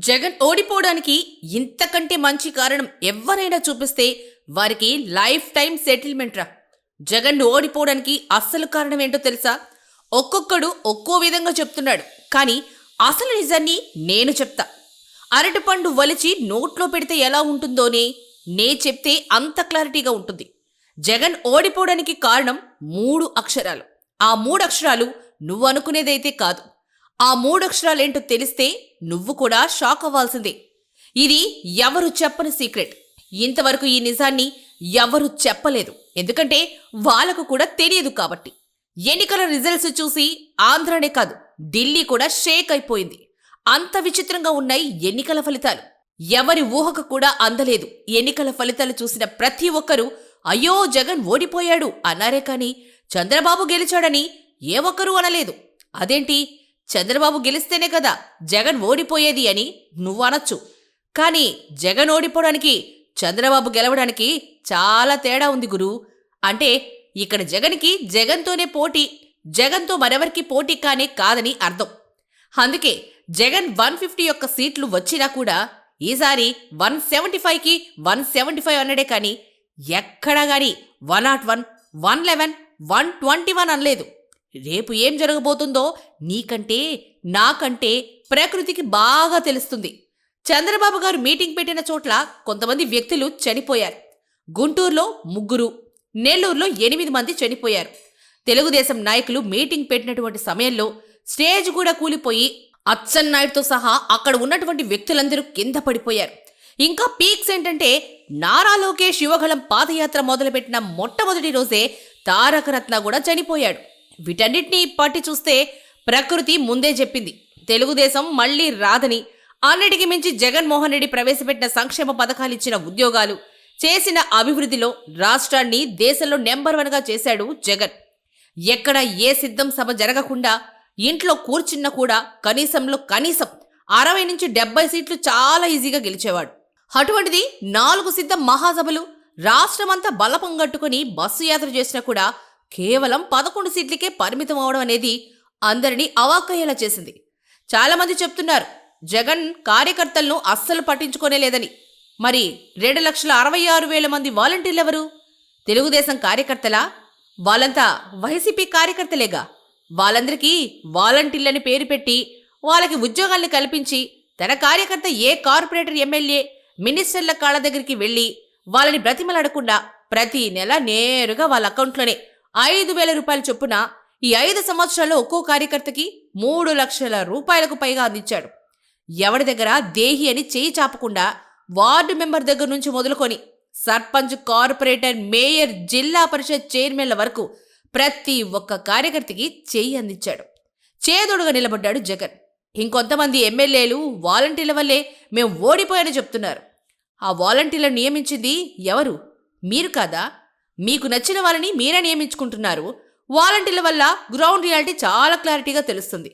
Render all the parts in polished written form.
జగన్ ఓడిపోవడానికి ఇంతకంటే మంచి కారణం ఎవరైనా చూపిస్తే వారికి లైఫ్ టైం సెటిల్మెంట్ రా. జగన్ ఓడిపోవడానికి అస్సలు కారణం ఏంటో తెలుసా? ఒక్కొక్కడు ఒక్కో విధంగా చెప్తున్నాడు, కానీ అసలు నిజాన్ని నేను చెప్తా. అరటిపండు వలిచి నోట్లో పెడితే ఎలా ఉంటుందోనే నే చెప్తే అంత క్లారిటీగా ఉంటుంది. జగన్ ఓడిపోవడానికి కారణం 3 అక్షరాలు. ఆ 3 అక్షరాలు నువ్వు అనుకునేదైతే కాదు. ఆ 3 అక్షరాలేంటో తెలిస్తే నువ్వు కూడా షాక్ అవ్వాల్సిందే. ఇది ఎవరు చెప్పని సీక్రెట్. ఇంతవరకు ఈ నిజాన్ని ఎవరు చెప్పలేదు, ఎందుకంటే వాళ్ళకు కూడా తెలియదు కాబట్టి. ఎన్నికల రిజల్ట్స్ చూసి ఆంధ్రానే కాదు, ఢిల్లీ కూడా షేక్ అయిపోయింది. అంత విచిత్రంగా ఉన్నాయి ఎన్నికల ఫలితాలు. ఎవరి ఊహకు కూడా అందలేదు. ఎన్నికల ఫలితాలు చూసిన ప్రతి ఒక్కరూ అయ్యో జగన్ ఓడిపోయాడు అన్నారే కానీ చంద్రబాబు గెలిచాడని ఏ ఒక్కరూ అనలేదు. అదేంటి, చంద్రబాబు గెలిస్తేనే కదా జగన్ ఓడిపోయేది అని నువ్వు అనొచ్చు, కానీ జగన్ ఓడిపోవడానికి చంద్రబాబు గెలవడానికి చాలా తేడా ఉంది గురు. అంటే ఇక్కడ జగన్కి జగన్తోనే పోటీ, జగన్తో మరెవరికి పోటీ కానే కాదని అర్థం. అందుకే జగన్ 150 సీట్లు వచ్చినా కూడా ఈసారి 175కి 175 అన్నడే కానీ ఎక్కడా గాని 101, 111, 121 అనలేదు. రేపు ఏం జరగబోతుందో నీకంటే నాకంటే ప్రకృతికి బాగా తెలుస్తుంది. చంద్రబాబు గారు మీటింగ్ పెట్టిన చోట్ల కొంతమంది వ్యక్తులు చనిపోయారు. గుంటూరులో 3, నెల్లూరులో 8 మంది చనిపోయారు. తెలుగుదేశం నాయకులు మీటింగ్ పెట్టినటువంటి సమయంలో స్టేజ్ కూడా కూలిపోయి అచ్చెన్నాయుడుతో సహా అక్కడ ఉన్నటువంటి వ్యక్తులందరూ కింద పడిపోయారు. ఇంకా పీక్స్ ఏంటంటే నారా లోకేష్ యువగళం పాదయాత్ర మొదలుపెట్టిన మొట్టమొదటి రోజే తారకరత్న కూడా చనిపోయాడు. వీటన్నిటినీ పట్టి చూస్తే ప్రకృతి ముందే చెప్పింది తెలుగుదేశం మళ్లీ రాదని. అన్నిటికీ మించి జగన్మోహన్ రెడ్డి ప్రవేశపెట్టిన సంక్షేమ పథకాలు, ఇచ్చిన ఉద్యోగాలు, చేసిన అభివృద్ధిలో రాష్ట్రాన్ని దేశంలో నెంబర్ 1గా చేశాడు జగన్. ఎక్కడ ఏ సిద్ధం సభ జరగకుండా ఇంట్లో కూర్చున్నా కూడా కనీసం 60 నుంచి 70 సీట్లు చాలా ఈజీగా గెలిచేవాడు. అటువంటిది 4 సిద్ధం మహాసభలు రాష్ట్రమంతా బలపం కట్టుకుని బస్సు యాత్ర చేసినా కూడా కేవలం 11 సీట్లకే పరిమితం అవడం అనేది అందరినీ అవాక్కయ్యేలా చేసింది. చాలా మంది చెప్తున్నారు జగన్ కార్యకర్తలను అస్సలు పట్టించుకోనే లేదని. మరి 2,66,000 మంది వాలంటీర్లు ఎవరు? తెలుగుదేశం కార్యకర్తలా? వాళ్ళంతా వైసీపీ కార్యకర్తలేగా. వాళ్ళందరికీ వాలంటీర్లని పేరు పెట్టి వాళ్ళకి ఉద్యోగాల్ని కల్పించి తన కార్యకర్త ఏ కార్పొరేటర్, ఎమ్మెల్యే, మినిస్టర్ల కాళ్ళ దగ్గరికి వెళ్లి వాళ్ళని బ్రతిమలాడకుండా ప్రతి నెల నేరుగా వాళ్ళ అకౌంట్లోనే 5,000 రూపాయలు చొప్పున ఈ 5 సంవత్సరాల్లో ఒక్కో కార్యకర్తకి 3 లక్షల రూపాయలకు పైగా అందించాడు. ఎవడి దగ్గర దేహి అని చేయి చాపకుండా వార్డు మెంబర్ దగ్గర నుంచి మొదలుకొని సర్పంచ్, కార్పొరేటర్, మేయర్, జిల్లా పరిషత్ చైర్మన్ల వరకు ప్రతి ఒక్క కార్యకర్తకి చేయి అందించాడు. చేదోడుగా నిలబడ్డాడు జగన్. ఇంకొంతమంది ఎమ్మెల్యేలు వాలంటీర్ల వల్లే మేము ఓడిపోయాని చెప్తున్నారు. ఆ వాలంటీర్లను నియమించింది ఎవరు? మీరు కాదా? మీకు నచ్చిన వాళ్ళని మీరే నియమించుకుంటున్నారు. వాలంటీర్ల వల్ల గ్రౌండ్ రియాలిటీ చాలా క్లారిటీగా తెలుస్తుంది.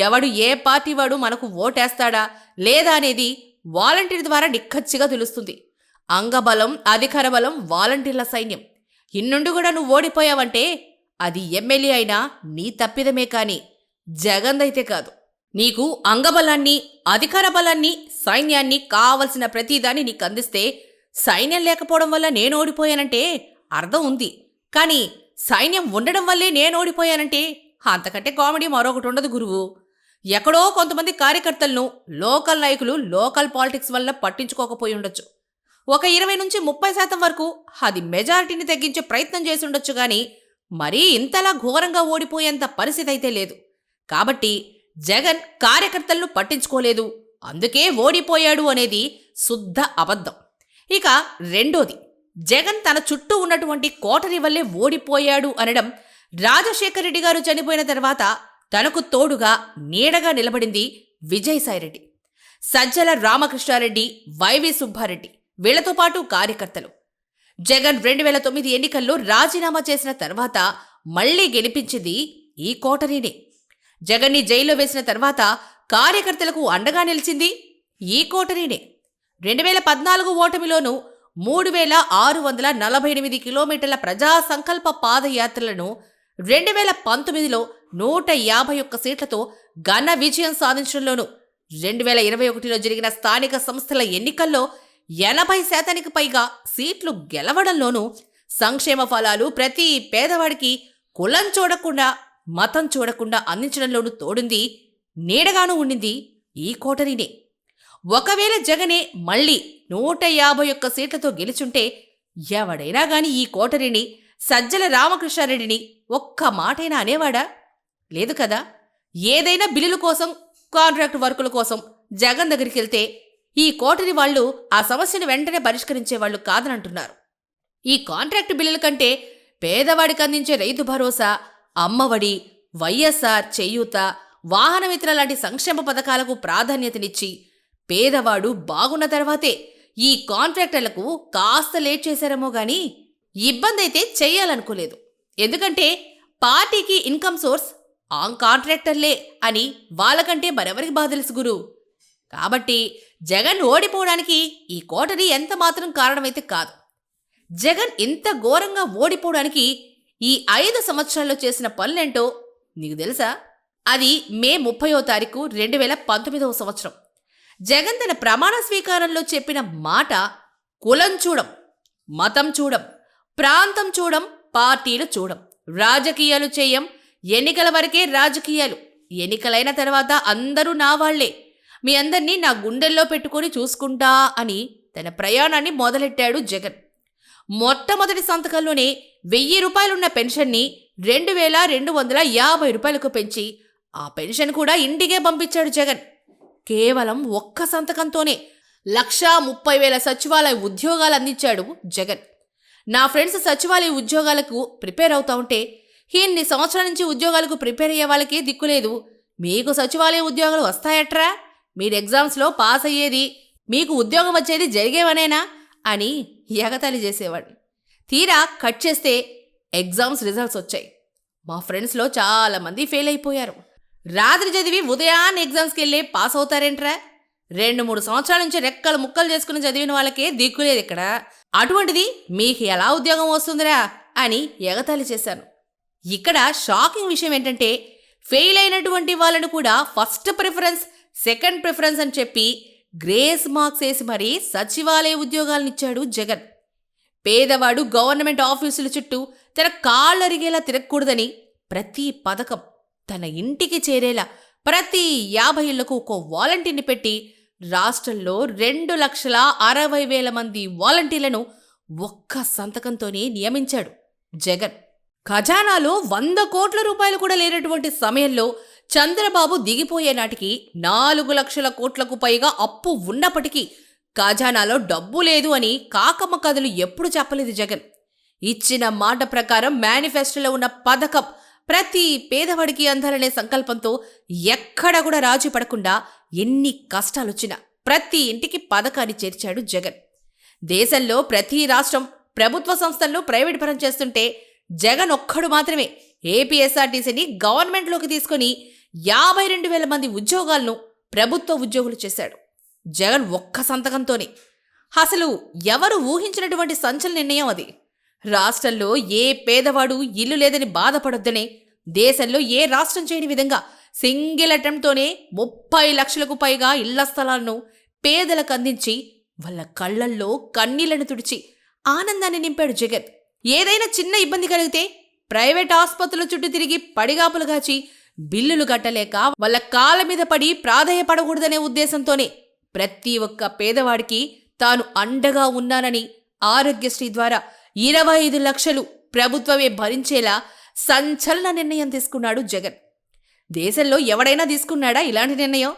ఎవడు ఏ పార్టీ వాడు మనకు ఓటేస్తాడా లేదా అనేది వాలంటీర్ ద్వారా నిక్కచ్చిగా తెలుస్తుంది. అంగబలం, అధికార బలం వాలంటీర్ల సైన్యం. ఇన్నుండి కూడా నువ్వు ఓడిపోయావంటే అది ఎమ్మెల్యే అయినా నీ తప్పిదమే కానీ జగన్దైతే కాదు. నీకు అంగబలాన్ని, అధికార బలాన్ని, సైన్యాన్ని కావలసిన ప్రతిదాన్ని నీకు అందిస్తే సైన్యం లేకపోవడం వల్ల నేను ఓడిపోయానంటే అర్థం ఉంది, కానీ సైన్యం ఉండడం వల్లే నేను ఓడిపోయానంటే అంతకంటే కామెడీ మరొకటి ఉండదు గురువు. ఎక్కడో కొంతమంది కార్యకర్తలను లోకల్ నాయకులు లోకల్ పాలిటిక్స్ వల్ల పట్టించుకోకపోయి ఉండొచ్చు. ఒక 20 నుంచి 30% వరకు అది మెజారిటీని తగ్గించే ప్రయత్నం చేసి ఉండొచ్చు, కానీ మరీ ఇంతలా ఘోరంగా ఓడిపోయేంత పరిస్థితి అయితే లేదు. కాబట్టి జగన్ కార్యకర్తలను పట్టించుకోలేదు, అందుకే ఓడిపోయాడు అనేది శుద్ధ అబద్ధం. ఇక రెండోది, జగన్ తన చుట్టూ ఉన్నటువంటి కోటరి వల్లే ఓడిపోయాడు అనడం. రాజశేఖర రెడ్డి గారు చనిపోయిన తర్వాత తనకు తోడుగా నీడగా నిలబడింది విజయసాయిరెడ్డి, సజ్జల రామకృష్ణారెడ్డి, వైవి సుబ్బారెడ్డి, వీళ్లతో పాటు కార్యకర్తలు. జగన్ 2009 ఎన్నికల్లో రాజీనామా చేసిన తర్వాత మళ్లీ గెలిపించింది ఈ కోటరీనే. జగన్ని జైల్లో వేసిన తర్వాత కార్యకర్తలకు అండగా నిలిచింది ఈ కోటరీనే. 2014 ఓటమిలోనూ 3,648 కిలోమీటర్ల ప్రజా సంకల్ప పాదయాత్రలను 2019లో 151 సీట్లతో ఘన విజయం సాధించడంలోనూ 2021లో జరిగిన స్థానిక సంస్థల ఎన్నికల్లో 80% పైగా సీట్లు గెలవడంలోనూ సంక్షేమ ఫలాలు ప్రతి పేదవాడికి కులం చూడకుండా మతం చూడకుండా అందించడంలోనూ తోడుంది, నీడగానూ ఉండింది ఈ కోటరీనే. ఒకవేళ జగనే మళ్ళీ 151 సీట్లతో గెలుచుంటే ఎవడైనా గాని ఈ కోటరీని, సజ్జల రామకృష్ణారెడ్డిని ఒక్క మాటైనా అనేవాడా? లేదు కదా. ఏదైనా బిల్లుల కోసం, కాంట్రాక్ట్ వర్కుల కోసం జగన్ దగ్గరికి వెళ్తే ఈ కోటరీ వాళ్ళు ఆ సమస్యను వెంటనే పరిష్కరించేవాళ్లు కాదనంటున్నారు. ఈ కాంట్రాక్టు బిల్లుల కంటే పేదవాడికి అందించే రైతు భరోసా, అమ్మఒడి, వైఎస్ఆర్ చేయూత, వాహన మిత్ర లాంటి సంక్షేమ పథకాలకు ప్రాధాన్యతనిచ్చి పేదవాడు బాగున్న తర్వాతే ఈ కాంట్రాక్టర్లకు కాస్త లేట్ చేశారేమో గాని ఇబ్బంది అయితే చెయ్యాలనుకోలేదు. ఎందుకంటే పార్టీకి ఇన్కమ్ సోర్స్ ఆ కాంట్రాక్టర్లే అని వాళ్ళకంటే మరెవరికి బాధ తెలుసు గురు. కాబట్టి జగన్ ఓడిపోవడానికి ఈ కోటరీ ఎంత మాత్రం కారణమైతే కాదు. జగన్ ఇంత ఘోరంగా ఓడిపోవడానికి ఈ 5 సంవత్సరాల్లో చేసిన పనులేంటో నీకు తెలుసా? అది మే 30వ తారీఖు 2019వ సంవత్సరం. జగన్ తన ప్రమాణ స్వీకారంలో చెప్పిన మాట, కులం చూడం, మతం చూడం, ప్రాంతం చూడం, పార్టీలు చూడం, రాజకీయాలు చేయం, ఎన్నికల వరకే రాజకీయాలు, ఎన్నికలైన తర్వాత అందరూ నా వాళ్లే, మీ అందరినీ నా గుండెల్లో పెట్టుకొని చూసుకుంటా అని తన ప్రయాణాన్ని మొదలెట్టాడు జగన్. మొట్టమొదటి సంతకంలోనే 1000 రూపాయలున్న పెన్షన్ని 2250 రూపాయలకు పెంచి ఆ పెన్షన్ కూడా ఇంటికే పంపించాడు జగన్. కేవలం ఒక్క సంతకంతోనే 1,30,000 సచివాలయ ఉద్యోగాలు అందించాడు జగన్. నా ఫ్రెండ్స్ సచివాలయ ఉద్యోగాలకు ప్రిపేర్ అవుతా ఉంటే, ఇన్ని సంవత్సరాల నుంచి ఉద్యోగాలకు ప్రిపేర్ అయ్యే వాళ్ళకి దిక్కులేదు, మీకు సచివాలయ ఉద్యోగాలు వస్తాయట్రా, మీరు ఎగ్జామ్స్లో పాస్ అయ్యేది, మీకు ఉద్యోగం వచ్చేది జరిగేవనేనా అని ఎగతాళి చేసేవాడిని. తీరా కట్ చేస్తే ఎగ్జామ్స్ రిజల్ట్స్ వచ్చాయి. మా ఫ్రెండ్స్లో చాలామంది ఫెయిల్ అయిపోయారు. రాత్రి చదివి ఉదయాన్నే ఎగ్జామ్స్కి వెళ్ళి పాస్ అవుతారేంట్రా? 2-3 సంవత్సరాల నుంచి రెక్కలు ముక్కలు చేసుకుని చదివిన వాళ్ళకే దిక్కులేదు ఇక్కడ, అటువంటిది మీకు ఎలా ఉద్యోగం వస్తుందిరా అని ఎగతాళి చేశాను. ఇక్కడ షాకింగ్ విషయం ఏంటంటే, ఫెయిల్ అయినటువంటి వాళ్ళను కూడా ఫస్ట్ ప్రిఫరెన్స్, సెకండ్ ప్రిఫరెన్స్ అని చెప్పి గ్రేస్ మార్క్స్ వేసి మరీ సచివాలయ ఉద్యోగాలనిచ్చాడు జగన్. పేదవాడు గవర్నమెంట్ ఆఫీసుల చుట్టూ తన కాళ్ళరిగేలా తిరగకూడదని ప్రతి పథకం తన ఇంటికి చేరేలా ప్రతి 50 ఇళ్లకు ఒక్కో వాలంటీర్ని పెట్టి రాష్ట్రంలో 2,60,000 మంది వాలంటీర్లను ఒక్క సంతకంతోనే నియమించాడు జగన్. ఖజానాలో 100 కోట్ల రూపాయలు కూడా లేనటువంటి సమయంలో చంద్రబాబు దిగిపోయే నాటికి 4 లక్షల కోట్లకు పైగా అప్పు ఉన్నప్పటికీ ఖజానాలో డబ్బు లేదు అని కాకమ్మ కథలు ఎప్పుడు చెప్పలేదు జగన్. ఇచ్చిన మాట ప్రకారం మేనిఫెస్టోలో ఉన్న పథకం ప్రతి పేదవాడికి అందాలనే సంకల్పంతో ఎక్కడ కూడా రాజీ పడకుండా ఎన్ని కష్టాలొచ్చినా ప్రతి ఇంటికి పథకాన్ని చేర్చాడు జగన్. దేశంలో ప్రతి రాష్ట్రం ప్రభుత్వ సంస్థల్లో ప్రైవేట్ పరం చేస్తుంటే జగన్ ఒక్కడు మాత్రమే ఏపీఎస్ఆర్టీసీని గవర్నమెంట్లోకి తీసుకుని 52,000 మంది ఉద్యోగాలను ప్రభుత్వ ఉద్యోగులు చేశాడు జగన్ ఒక్క సంతకంతోనే. అసలు ఎవరు ఊహించినటువంటి సంచలన నిర్ణయం అది. రాష్ట్రంలో ఏ పేదవాడు ఇల్లు లేదని బాధపడొద్దనే దేశంలో ఏ రాష్ట్రం చేయని విధంగా సింగిల్ అటెంప్ట్తోనే 30 లక్షలకు పైగా ఇళ్ల స్థలాలను పేదలకు అందించి వాళ్ళ కళ్లల్లో కన్నీళ్లను తుడిచి ఆనందాన్ని నింపాడు జగన్. ఏదైనా చిన్న ఇబ్బంది కలిగితే ప్రైవేట్ ఆసుపత్రుల చుట్టూ తిరిగి పడిగాపులు గాచి బిల్లులు కట్టలేక వాళ్ళ కాళ్ళ మీద పడి ప్రాధేయపడకూడదనే ఉద్దేశంతోనే ప్రతి ఒక్క పేదవాడికి తాను అండగా ఉన్నానని ఆరోగ్యశ్రీ ద్వారా 25 లక్షలు ప్రభుత్వమే భరించేలా సంచలన నిర్ణయం తీసుకున్నాడు జగన్. దేశంలో ఎవడైనా తీసుకున్నాడా ఇలాంటి నిర్ణయం?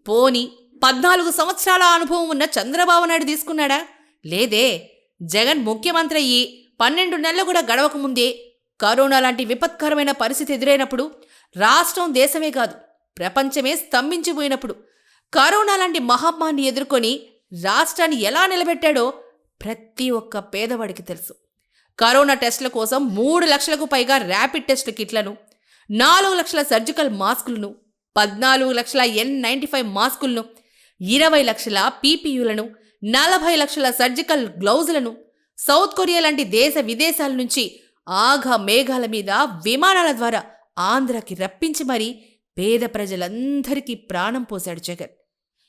పోనీ 14 సంవత్సరాల అనుభవం ఉన్న చంద్రబాబు నాయుడు తీసుకున్నాడా? లేదే. జగన్ ముఖ్యమంత్రి అయ్యి 12 నెలలు కూడా గడవకముందే కరోనా లాంటి విపత్కరమైన పరిస్థితి ఎదురైనప్పుడు, రాష్ట్రం దేశమే కాదు ప్రపంచమే స్తంభించిపోయినప్పుడు కరోనా లాంటి మహమ్మారిని ఎదుర్కొని రాష్ట్రాన్ని ఎలా నిలబెట్టాడో ప్రతి ఒక్క పేదవాడికి తెలుసు. కరోనా టెస్టుల కోసం 3 లక్షలకు పైగా ర్యాపిడ్ టెస్ట్ కిట్లను, 4 లక్షల సర్జికల్ మాస్కులను, 14 లక్షల N95 మాస్కులను, 20 లక్షల పీపీయూలను, 40 లక్షల సర్జికల్ గ్లౌజులను సౌత్ కొరియా లాంటి దేశ విదేశాల నుంచి ఆఘ మేఘాల మీద విమానాల ద్వారా ఆంధ్రాకి రప్పించి మరీ పేద ప్రజలందరికీ ప్రాణం పోశాడు జగన్.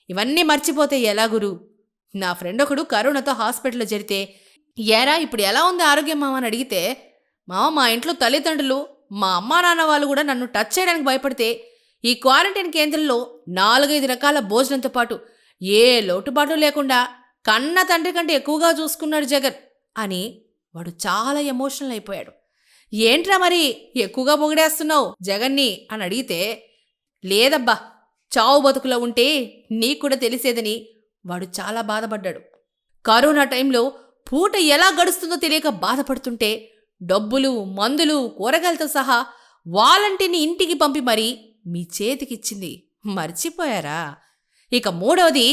ఇవన్నీ మర్చిపోతే ఎలా గురు? నా ఫ్రెండ్ ఒకడు కరోనాతో హాస్పిటల్లో చేరితే, ఏరా ఇప్పుడు ఎలా ఉంది ఆరోగ్యం మామ అని అడిగితే, మామ మా ఇంట్లో తల్లిదండ్రులు, మా అమ్మా నాన్న వాళ్ళు కూడా నన్ను టచ్ చేయడానికి భయపడితే ఈ క్వారంటైన్ కేంద్రంలో 4-5 రకాల భోజనంతో పాటు ఏ లోటుబాటు లేకుండా కన్న తండ్రి కంటే ఎక్కువగా చూసుకున్నాడు జగన్ అని వాడు చాలా ఎమోషనల్ అయిపోయాడు. ఏంట్రా మరి ఎక్కువగా పొగిడేస్తున్నావు జగన్ని అని అడిగితే, లేదబ్బా చావు బతుకులో ఉంటే నీకు కూడా తెలిసేదని వాడు చాలా బాధపడ్డాడు. కరోనా టైంలో పూట ఎలా గడుస్తుందో తెలియక బాధపడుతుంటే డబ్బులు, మందులు, కూరగాయలతో సహా వాలంటీర్ని ఇంటికి పంపి మరీ మీ చేతికిచ్చింది మర్చిపోయారా? ఇక మూడవది,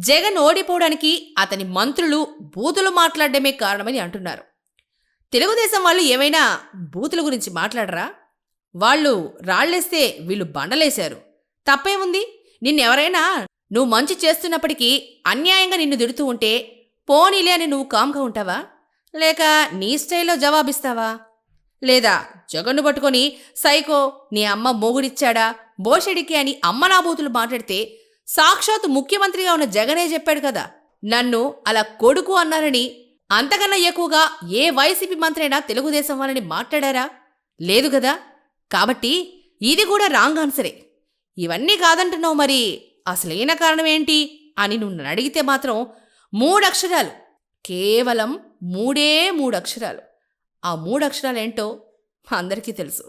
జగన్ ఓడిపోవడానికి అతని మంత్రులు బూతులు మాట్లాడడమే కారణమని అంటున్నారు. తెలుగుదేశం వాళ్ళు ఏమైనా బూతుల గురించి మాట్లాడరా? వాళ్ళు రాళ్లేస్తే వీళ్ళు బండలేశారు. తప్పేముంది? నిన్నెవరైనా నువ్వు మంచి చేస్తున్నప్పటికీ అన్యాయంగా నిన్ను తిడుతూ ఉంటే పోనీలే అని నువ్వు కామ్గా ఉంటావా? లేక నీ స్టైల్లో జవాబిస్తావా? లేదా జగన్ను పట్టుకొని సైకో, నీ అమ్మ మొగుడిచ్చాడా, బోషెడికి అని అమ్మనాబూతులు మాట్లాడితే సాక్షాత్ ముఖ్యమంత్రిగా ఉన్న జగనే చెప్పాడు కదా నన్ను అలా కొడుకు అన్నారని. అంతకన్నా ఎక్కువగా ఏ వైసీపీ మంత్రి అయినా తెలుగుదేశం వాళ్ళని మాట్లాడారా? లేదు కదా. కాబట్టి ఇది కూడా రాంగ్ ఆన్సరే. ఇవన్నీ కాదంటున్నావు, మరి అసలైన కారణం ఏంటి అని నువ్వు అడిగితే మాత్రం 3 అక్షరాలు, కేవలం 3 అక్షరాలు. ఆ 3 అక్షరాలేంటో అందరికీ తెలుసు.